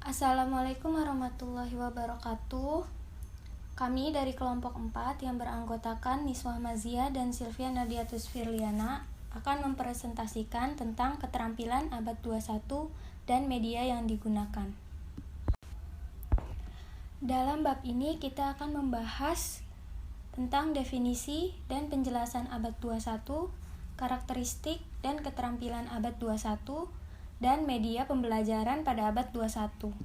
Assalamualaikum warahmatullahi wabarakatuh. Kami dari kelompok 4 yang beranggotakan Niswah Mazia dan Sylvia Nadiatus Firliana akan mempresentasikan tentang keterampilan abad 21 dan media yang digunakan. Dalam bab ini kita akan membahas tentang definisi dan penjelasan abad 21, karakteristik dan keterampilan abad 21, dan media pembelajaran pada abad 21.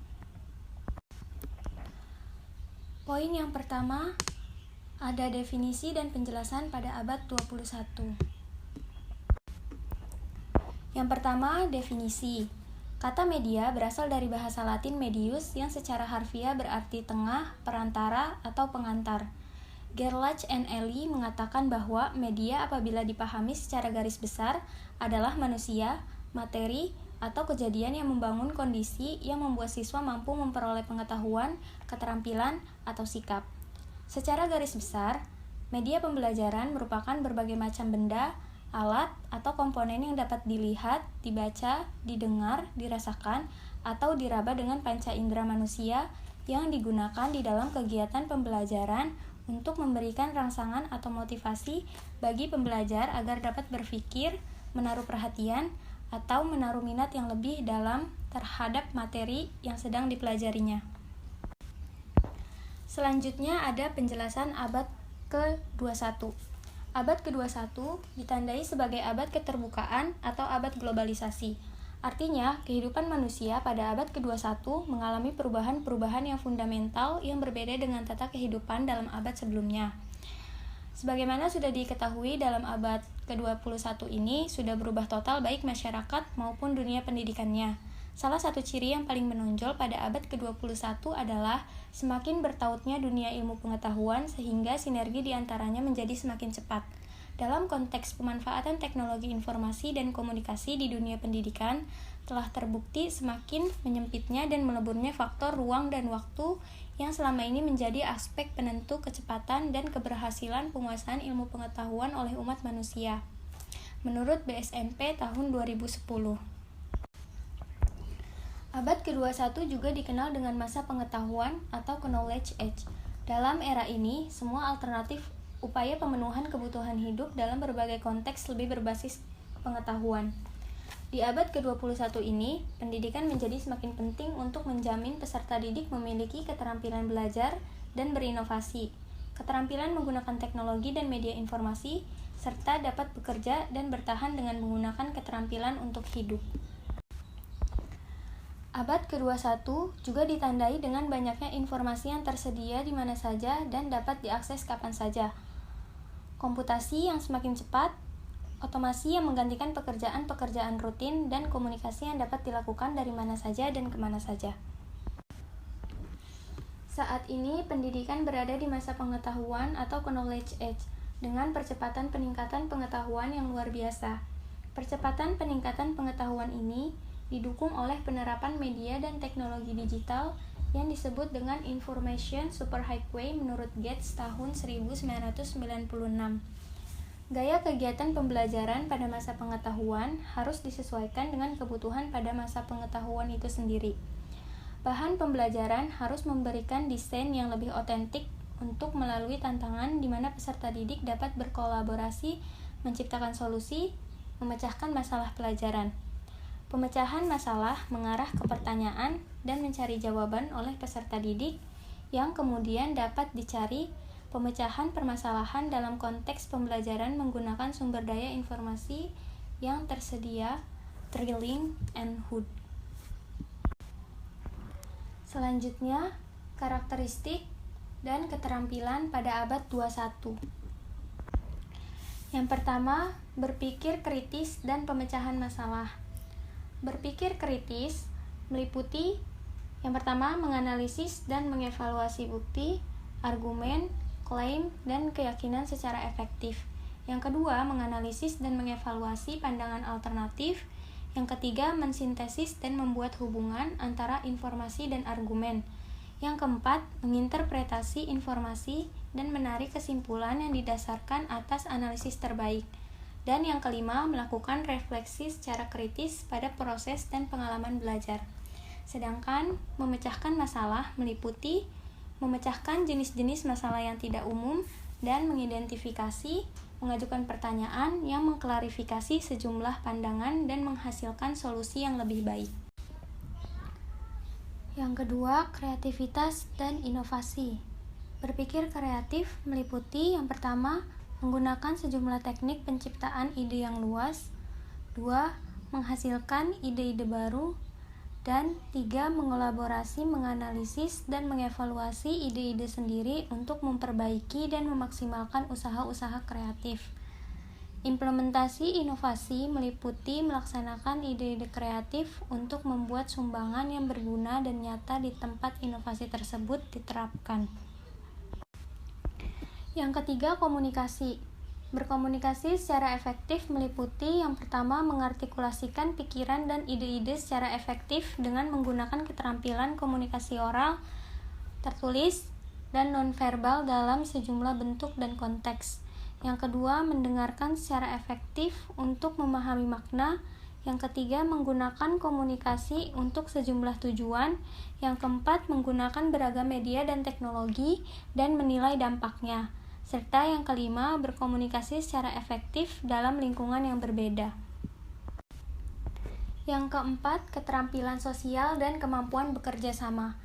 Poin yang pertama, ada definisi dan penjelasan pada abad 21. Yang pertama, definisi. Kata media berasal dari bahasa Latin medius yang secara harfiah berarti tengah, perantara, atau pengantar. Gerlach and Ellie mengatakan bahwa media apabila dipahami secara garis besar adalah manusia, materi, atau kejadian yang membangun kondisi yang membuat siswa mampu memperoleh pengetahuan, keterampilan, atau sikap. Secara garis besar, media pembelajaran merupakan berbagai macam benda, alat, atau komponen yang dapat dilihat, dibaca, didengar, dirasakan, atau diraba dengan panca indera manusia yang digunakan di dalam kegiatan pembelajaran untuk memberikan rangsangan atau motivasi bagi pembelajar agar dapat berpikir, menaruh perhatian, atau menaruh minat yang lebih dalam terhadap materi yang sedang dipelajarinya. Selanjutnya ada penjelasan abad ke-21. Abad ke-21 ditandai sebagai abad keterbukaan atau abad globalisasi. Artinya, kehidupan manusia pada abad ke-21 mengalami perubahan-perubahan yang fundamental yang berbeda dengan tata kehidupan dalam abad sebelumnya. Sebagaimana sudah diketahui, dalam abad ke-21 ini sudah berubah total baik masyarakat maupun dunia pendidikannya. Salah satu ciri yang paling menonjol pada abad ke-21 adalah semakin bertautnya dunia ilmu pengetahuan sehingga sinergi di antaranya menjadi semakin cepat. Dalam konteks pemanfaatan teknologi informasi dan komunikasi di dunia pendidikan, telah terbukti semakin menyempitnya dan meleburnya faktor ruang dan waktu yang selama ini menjadi aspek penentu kecepatan dan keberhasilan penguasaan ilmu pengetahuan oleh umat manusia. Menurut BSMP tahun 2010. Abad ke-21 juga dikenal dengan masa pengetahuan atau knowledge age. Dalam era ini, semua alternatif upaya pemenuhan kebutuhan hidup dalam berbagai konteks lebih berbasis pengetahuan. Di abad ke-21 ini, pendidikan menjadi semakin penting untuk menjamin peserta didik memiliki keterampilan belajar dan berinovasi, keterampilan menggunakan teknologi dan media informasi, serta dapat bekerja dan bertahan dengan menggunakan keterampilan untuk hidup. Abad ke-21 juga ditandai dengan banyaknya informasi yang tersedia di mana saja dan dapat diakses kapan saja. Komputasi yang semakin cepat, otomasi yang menggantikan pekerjaan-pekerjaan rutin, dan komunikasi yang dapat dilakukan dari mana saja dan kemana saja. Saat ini, pendidikan berada di masa pengetahuan atau knowledge age, dengan percepatan peningkatan pengetahuan yang luar biasa. Percepatan peningkatan pengetahuan ini didukung oleh penerapan media dan teknologi digital yang disebut dengan Information Superhighway menurut Gates tahun 1996. Gaya kegiatan pembelajaran pada masa pengetahuan harus disesuaikan dengan kebutuhan pada masa pengetahuan itu sendiri. Bahan pembelajaran harus memberikan desain yang lebih otentik untuk melalui tantangan di mana peserta didik dapat berkolaborasi, menciptakan solusi, memecahkan masalah pelajaran. Pemecahan masalah mengarah ke pertanyaan dan mencari jawaban oleh peserta didik yang kemudian dapat dicari pemecahan permasalahan dalam konteks pembelajaran menggunakan sumber daya informasi yang tersedia, Trilling and Hood. Selanjutnya, karakteristik dan keterampilan pada abad 21. Yang pertama, berpikir kritis dan pemecahan masalah. Berpikir kritis meliputi yang pertama, menganalisis dan mengevaluasi bukti, argumen, klaim, dan keyakinan secara efektif. Yang kedua, menganalisis dan mengevaluasi pandangan alternatif. Yang ketiga, mensintesis dan membuat hubungan antara informasi dan argumen. Yang keempat, menginterpretasi informasi dan menarik kesimpulan yang didasarkan atas analisis terbaik. Dan yang kelima, melakukan refleksi secara kritis pada proses dan pengalaman belajar. Sedangkan memecahkan masalah meliputi memecahkan jenis-jenis masalah yang tidak umum dan mengidentifikasi, mengajukan pertanyaan yang mengklarifikasi sejumlah pandangan dan menghasilkan solusi yang lebih baik. Yang kedua, kreativitas dan inovasi. Berpikir kreatif meliputi yang pertama, menggunakan sejumlah teknik penciptaan ide yang luas. 2. Menghasilkan ide-ide baru. Dan 3. Mengelaborasi, menganalisis, dan mengevaluasi ide-ide sendiri untuk memperbaiki dan memaksimalkan usaha-usaha kreatif. Implementasi inovasi meliputi melaksanakan ide-ide kreatif untuk membuat sumbangan yang berguna dan nyata di tempat inovasi tersebut diterapkan. Yang ketiga, komunikasi. Berkomunikasi secara efektif meliputi yang pertama, mengartikulasikan pikiran dan ide-ide secara efektif dengan menggunakan keterampilan komunikasi oral, tertulis, dan nonverbal dalam sejumlah bentuk dan konteks. Yang kedua, mendengarkan secara efektif untuk memahami makna. Yang ketiga, menggunakan komunikasi untuk sejumlah tujuan. Yang keempat, menggunakan beragam media dan teknologi dan menilai dampaknya. Serta yang kelima, berkomunikasi secara efektif dalam lingkungan yang berbeda. Yang keempat, keterampilan sosial dan kemampuan bekerja sama.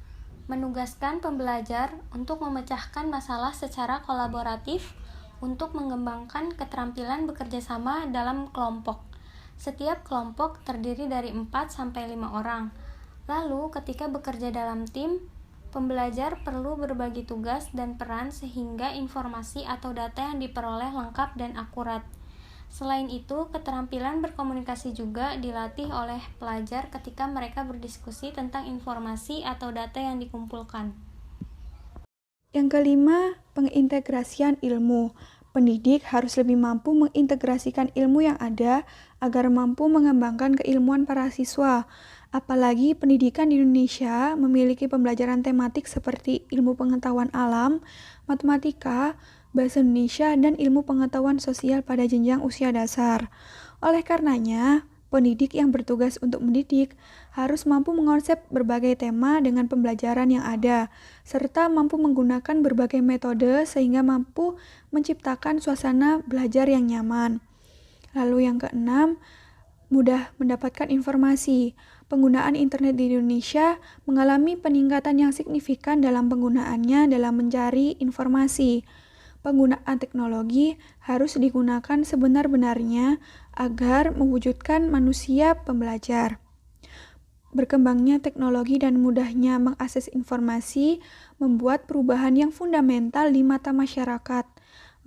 Menugaskan pembelajar untuk memecahkan masalah secara kolaboratif untuk mengembangkan keterampilan bekerja sama dalam kelompok. Setiap kelompok terdiri dari 4-5 orang. Lalu, ketika bekerja dalam tim, pembelajar perlu berbagi tugas dan peran sehingga informasi atau data yang diperoleh lengkap dan akurat. Selain itu, keterampilan berkomunikasi juga dilatih oleh pelajar ketika mereka berdiskusi tentang informasi atau data yang dikumpulkan. Yang kelima, pengintegrasian ilmu. Pendidik harus lebih mampu mengintegrasikan ilmu yang ada agar mampu mengembangkan keilmuan para siswa. Apalagi pendidikan di Indonesia memiliki pembelajaran tematik seperti ilmu pengetahuan alam, matematika, bahasa Indonesia, dan ilmu pengetahuan sosial pada jenjang usia dasar. Oleh karenanya, pendidik yang bertugas untuk mendidik harus mampu mengonsep berbagai tema dengan pembelajaran yang ada, serta mampu menggunakan berbagai metode sehingga mampu menciptakan suasana belajar yang nyaman. Lalu yang keenam, mudah mendapatkan informasi. Penggunaan internet di Indonesia mengalami peningkatan yang signifikan dalam penggunaannya dalam mencari informasi. Penggunaan teknologi harus digunakan sebenar-benarnya agar mewujudkan manusia pembelajar. Berkembangnya teknologi dan mudahnya mengakses informasi membuat perubahan yang fundamental di mata masyarakat.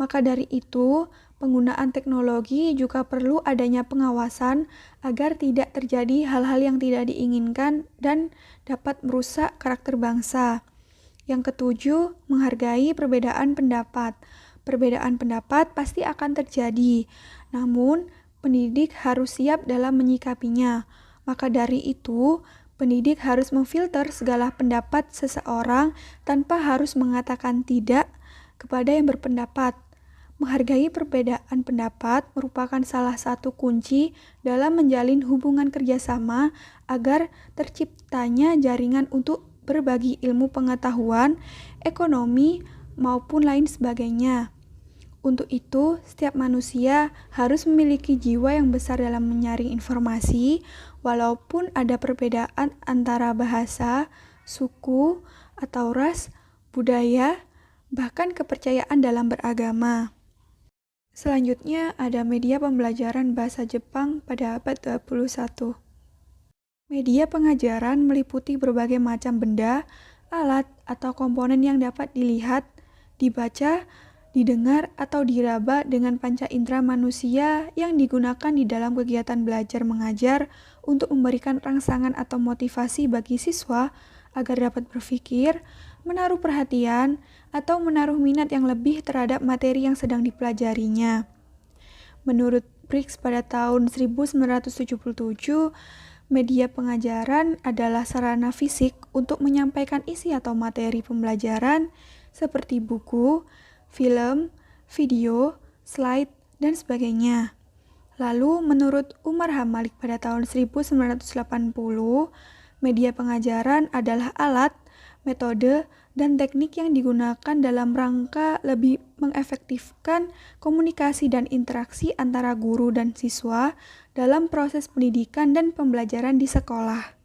Maka dari itu, penggunaan teknologi juga perlu adanya pengawasan agar tidak terjadi hal-hal yang tidak diinginkan dan dapat merusak karakter bangsa. Yang ketujuh, menghargai perbedaan pendapat. Perbedaan pendapat pasti akan terjadi, namun pendidik harus siap dalam menyikapinya. Maka dari itu, pendidik harus memfilter segala pendapat seseorang tanpa harus mengatakan tidak kepada yang berpendapat. Menghargai perbedaan pendapat merupakan salah satu kunci dalam menjalin hubungan kerjasama agar terciptanya jaringan untuk berbagi ilmu pengetahuan, ekonomi, maupun lain sebagainya. Untuk itu, setiap manusia harus memiliki jiwa yang besar dalam menyaring informasi, walaupun ada perbedaan antara bahasa, suku, atau ras, budaya, bahkan kepercayaan dalam beragama. Selanjutnya ada media pembelajaran bahasa Jepang pada abad 21. Media pengajaran meliputi berbagai macam benda, alat, atau komponen yang dapat dilihat, dibaca, didengar, atau diraba dengan panca indera manusia yang digunakan di dalam kegiatan belajar mengajar untuk memberikan rangsangan atau motivasi bagi siswa agar dapat berpikir, menaruh perhatian, atau menaruh minat yang lebih terhadap materi yang sedang dipelajarinya. Menurut Briggs pada tahun 1977, media pengajaran adalah sarana fisik untuk menyampaikan isi atau materi pembelajaran seperti buku, film, video, slide, dan sebagainya. Lalu menurut Umar Hamalik pada tahun 1980, Media pengajaran adalah alat, metode, dan teknik yang digunakan dalam rangka lebih mengefektifkan komunikasi dan interaksi antara guru dan siswa dalam proses pendidikan dan pembelajaran di sekolah.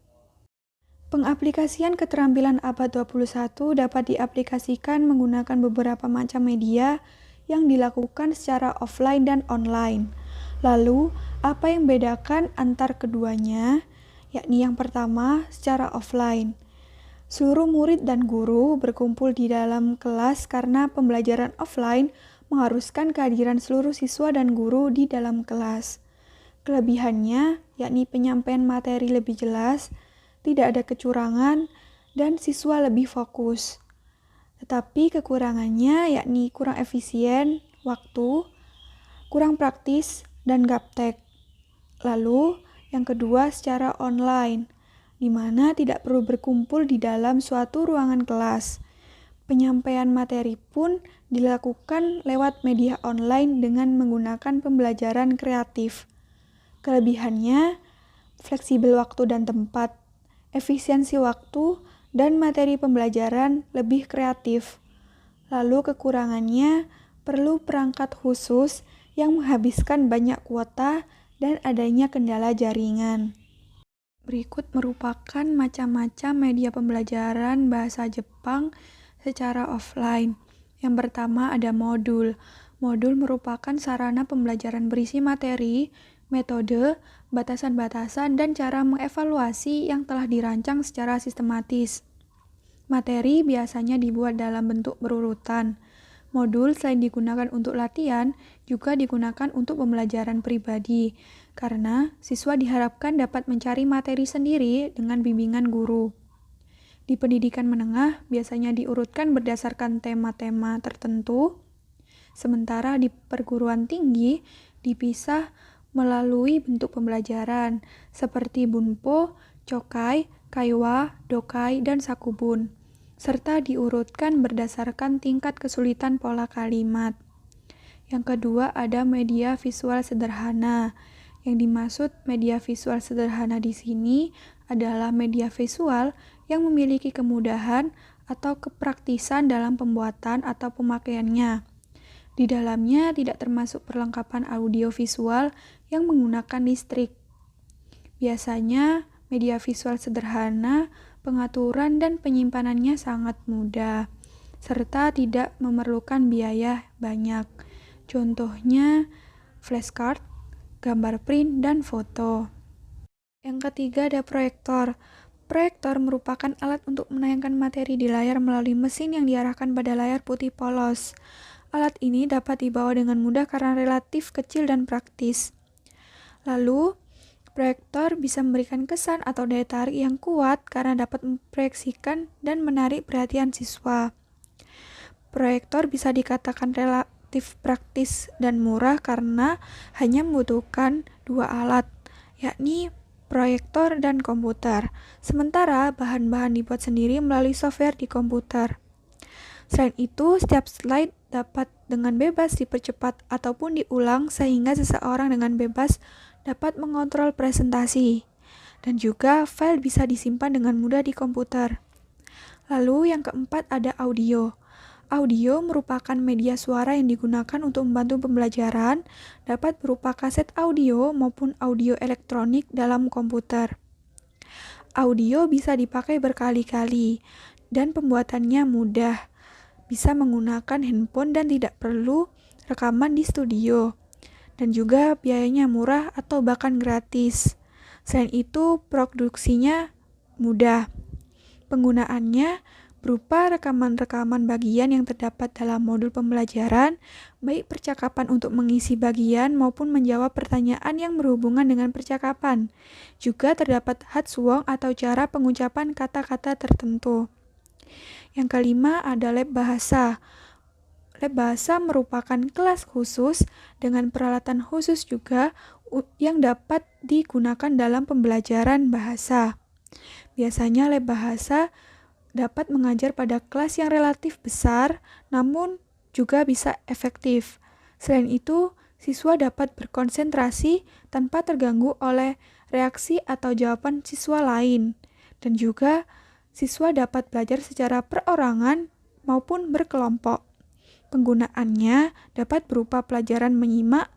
Pengaplikasian keterampilan abad 21 dapat diaplikasikan menggunakan beberapa macam media yang dilakukan secara offline dan online. Lalu, apa yang membedakan antar keduanya? Yakni yang pertama, secara offline. Seluruh murid dan guru berkumpul di dalam kelas karena pembelajaran offline mengharuskan kehadiran seluruh siswa dan guru di dalam kelas. Kelebihannya, yakni penyampaian materi lebih jelas, tidak ada kecurangan, dan siswa lebih fokus. Tetapi kekurangannya yakni kurang efisien, waktu, kurang praktis, dan gaptek. Lalu, yang kedua secara online, di mana tidak perlu berkumpul di dalam suatu ruangan kelas. Penyampaian materi pun dilakukan lewat media online dengan menggunakan pembelajaran kreatif. Kelebihannya, fleksibel waktu dan tempat, efisiensi waktu, dan materi pembelajaran lebih kreatif. Lalu kekurangannya, perlu perangkat khusus yang menghabiskan banyak kuota dan adanya kendala jaringan. Berikut merupakan macam-macam media pembelajaran bahasa Jepang secara offline. Yang pertama ada modul. Modul merupakan sarana pembelajaran berisi materi, metode, batasan-batasan, dan cara mengevaluasi yang telah dirancang secara sistematis. Materi biasanya dibuat dalam bentuk berurutan. Modul selain digunakan untuk latihan, juga digunakan untuk pembelajaran pribadi, karena siswa diharapkan dapat mencari materi sendiri dengan bimbingan guru. Di pendidikan menengah, biasanya diurutkan berdasarkan tema-tema tertentu, sementara di perguruan tinggi dipisah melalui bentuk pembelajaran, seperti bunpo, chokai, kaiwa, dokai, dan sakubun, serta diurutkan berdasarkan tingkat kesulitan pola kalimat. Yang kedua ada media visual sederhana. Yang dimaksud media visual sederhana di sini adalah media visual yang memiliki kemudahan atau kepraktisan dalam pembuatan atau pemakaiannya. Di dalamnya tidak termasuk perlengkapan audio visual yang menggunakan listrik. Biasanya media visual sederhana, pengaturan dan penyimpanannya sangat mudah, serta tidak memerlukan biaya banyak. Contohnya flashcard, gambar print, dan foto. Yang ketiga ada proyektor. Proyektor merupakan alat untuk menayangkan materi di layar melalui mesin yang diarahkan pada layar putih polos. Alat ini dapat dibawa dengan mudah karena relatif kecil dan praktis. Lalu, proyektor bisa memberikan kesan atau daya tarik yang kuat karena dapat memproyeksikan dan menarik perhatian siswa. Proyektor bisa dikatakan relatif praktis dan murah karena hanya membutuhkan dua alat, yakni proyektor dan komputer. Sementara bahan-bahan dibuat sendiri melalui software di komputer. Selain itu, setiap slide dapat dengan bebas dipercepat ataupun diulang sehingga seseorang dengan bebas dapat mengontrol presentasi, dan juga file bisa disimpan dengan mudah di komputer. Lalu yang keempat ada audio. Audio merupakan media suara yang digunakan untuk membantu pembelajaran, dapat berupa kaset audio maupun audio elektronik dalam komputer. Audio bisa dipakai berkali-kali, dan pembuatannya mudah. Bisa menggunakan handphone dan tidak perlu rekaman di studio. Dan juga biayanya murah atau bahkan gratis. Selain itu, produksinya mudah. Penggunaannya berupa rekaman-rekaman bagian yang terdapat dalam modul pembelajaran, baik percakapan untuk mengisi bagian maupun menjawab pertanyaan yang berhubungan dengan percakapan. Juga terdapat hatsuong atau cara pengucapan kata-kata tertentu. Yang kelima ada lab bahasa. Lab bahasa merupakan kelas khusus dengan peralatan khusus juga yang dapat digunakan dalam pembelajaran bahasa. Biasanya lab bahasa dapat mengajar pada kelas yang relatif besar, namun juga bisa efektif. Selain itu, siswa dapat berkonsentrasi tanpa terganggu oleh reaksi atau jawaban siswa lain. Dan juga siswa dapat belajar secara perorangan maupun berkelompok. Penggunaannya dapat berupa pelajaran menyimak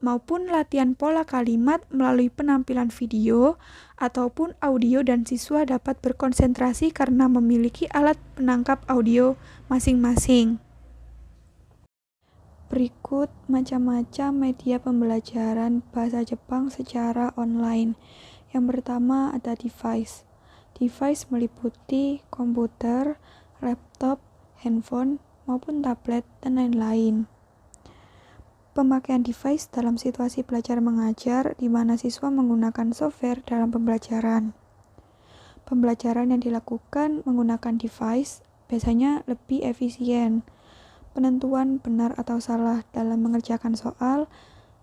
maupun latihan pola kalimat melalui penampilan video ataupun audio, dan siswa dapat berkonsentrasi karena memiliki alat penangkap audio masing-masing. Berikut macam-macam media pembelajaran bahasa Jepang secara online. Yang pertama ada device. Device meliputi komputer, laptop, handphone, maupun tablet, dan lain-lain. Pemakaian device dalam situasi belajar mengajar di mana siswa menggunakan software dalam pembelajaran. Pembelajaran yang dilakukan menggunakan device biasanya lebih efisien. Penentuan benar atau salah dalam mengerjakan soal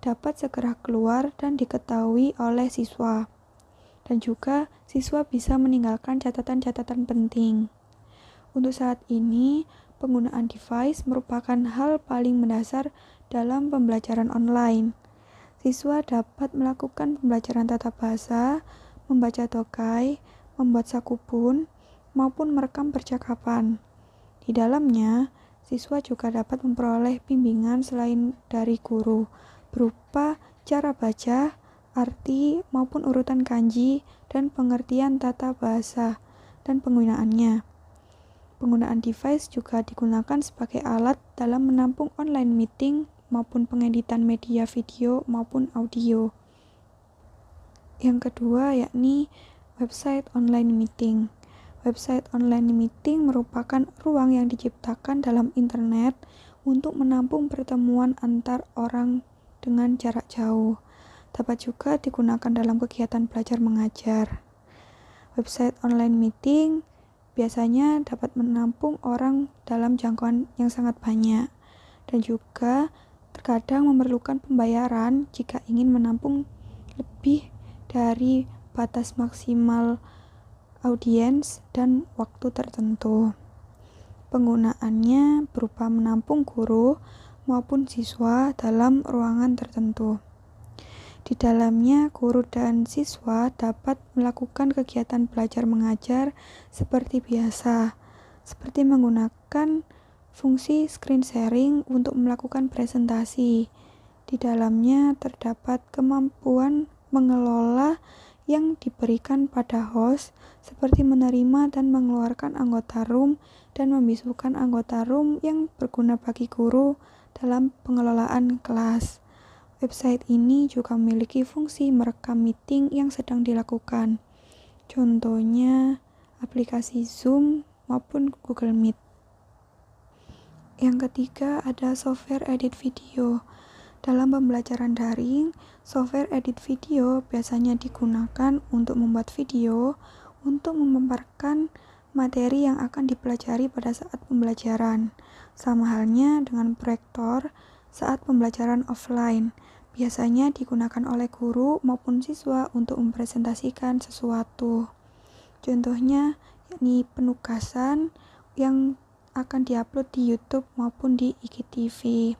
dapat segera keluar dan diketahui oleh siswa. Dan juga siswa bisa meninggalkan catatan-catatan penting. Untuk saat ini, penggunaan device merupakan hal paling mendasar dalam pembelajaran online. Siswa dapat melakukan pembelajaran tata bahasa, membaca tokai, membuat sakubun, maupun merekam percakapan. Di dalamnya, siswa juga dapat memperoleh bimbingan selain dari guru, berupa cara baca, arti, maupun urutan kanji, dan pengertian tata bahasa dan penggunaannya. Penggunaan device juga digunakan sebagai alat dalam menampung online meeting maupun pengeditan media video maupun audio. Yang kedua yakni website online meeting. Website online meeting merupakan ruang yang diciptakan dalam internet untuk menampung pertemuan antar orang dengan jarak jauh. Dapat juga digunakan dalam kegiatan belajar mengajar. Website online meeting biasanya dapat menampung orang dalam jangkauan yang sangat banyak, dan juga terkadang memerlukan pembayaran jika ingin menampung lebih dari batas maksimal audiens dan waktu tertentu. Penggunaannya berupa menampung guru maupun siswa dalam ruangan tertentu. Di dalamnya, guru dan siswa dapat melakukan kegiatan belajar mengajar seperti biasa, seperti menggunakan fungsi screen sharing untuk melakukan presentasi. Di dalamnya terdapat kemampuan mengelola yang diberikan pada host, seperti menerima dan mengeluarkan anggota room dan membisukan anggota room yang berguna bagi guru dalam pengelolaan kelas. Website ini juga memiliki fungsi merekam meeting yang sedang dilakukan. Contohnya aplikasi Zoom maupun Google Meet. Yang ketiga ada software edit video. Dalam pembelajaran daring, software edit video biasanya digunakan untuk membuat video untuk memaparkan materi yang akan dipelajari pada saat pembelajaran. Sama halnya dengan proyektor saat pembelajaran offline. Biasanya digunakan oleh guru maupun siswa untuk mempresentasikan sesuatu. Contohnya yakni penugasan yang akan diupload di YouTube maupun di IGTV.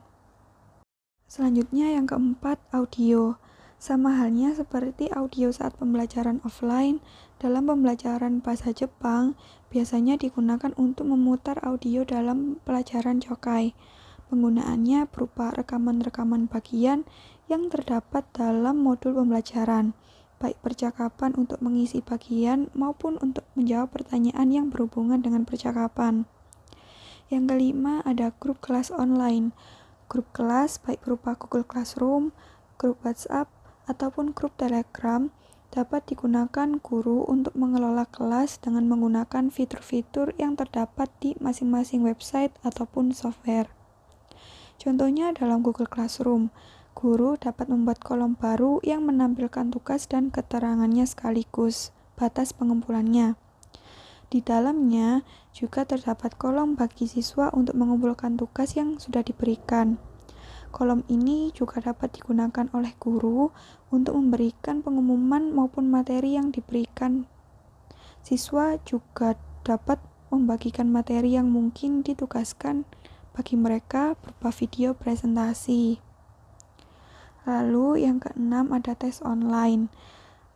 Selanjutnya yang keempat, audio. Sama halnya seperti audio saat pembelajaran offline, dalam pembelajaran bahasa Jepang biasanya digunakan untuk memutar audio dalam pelajaran Chokai. Penggunaannya berupa rekaman-rekaman bagian yang terdapat dalam modul pembelajaran, baik percakapan untuk mengisi bagian maupun untuk menjawab pertanyaan yang berhubungan dengan percakapan. Yang kelima ada grup kelas online. Grup kelas baik berupa Google Classroom, grup WhatsApp, ataupun grup Telegram dapat digunakan guru untuk mengelola kelas dengan menggunakan fitur-fitur yang terdapat di masing-masing website ataupun software. Contohnya dalam Google Classroom, guru dapat membuat kolom baru yang menampilkan tugas dan keterangannya sekaligus batas pengumpulannya. Di dalamnya juga terdapat kolom bagi siswa untuk mengumpulkan tugas yang sudah diberikan. Kolom ini juga dapat digunakan oleh guru untuk memberikan pengumuman maupun materi yang diberikan. Siswa juga dapat membagikan materi yang mungkin ditugaskan bagi mereka berupa video presentasi. Lalu yang keenam ada tes online.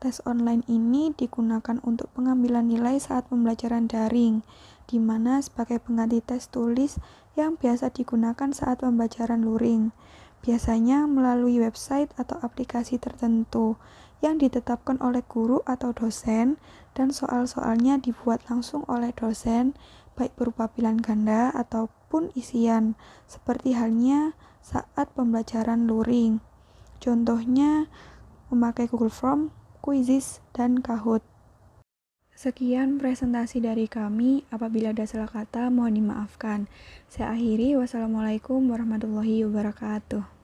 Tes online ini digunakan untuk pengambilan nilai saat pembelajaran daring, di mana sebagai pengganti tes tulis yang biasa digunakan saat pembelajaran luring, biasanya melalui website atau aplikasi tertentu yang ditetapkan oleh guru atau dosen, dan soal-soalnya dibuat langsung oleh dosen, baik berupa pilihan ganda ataupun isian, seperti halnya saat pembelajaran luring. Contohnya, memakai Google Form, Quizizz, dan Kahoot. Sekian presentasi dari kami. Apabila ada salah kata, mohon dimaafkan. Saya akhiri. Wassalamualaikum warahmatullahi wabarakatuh.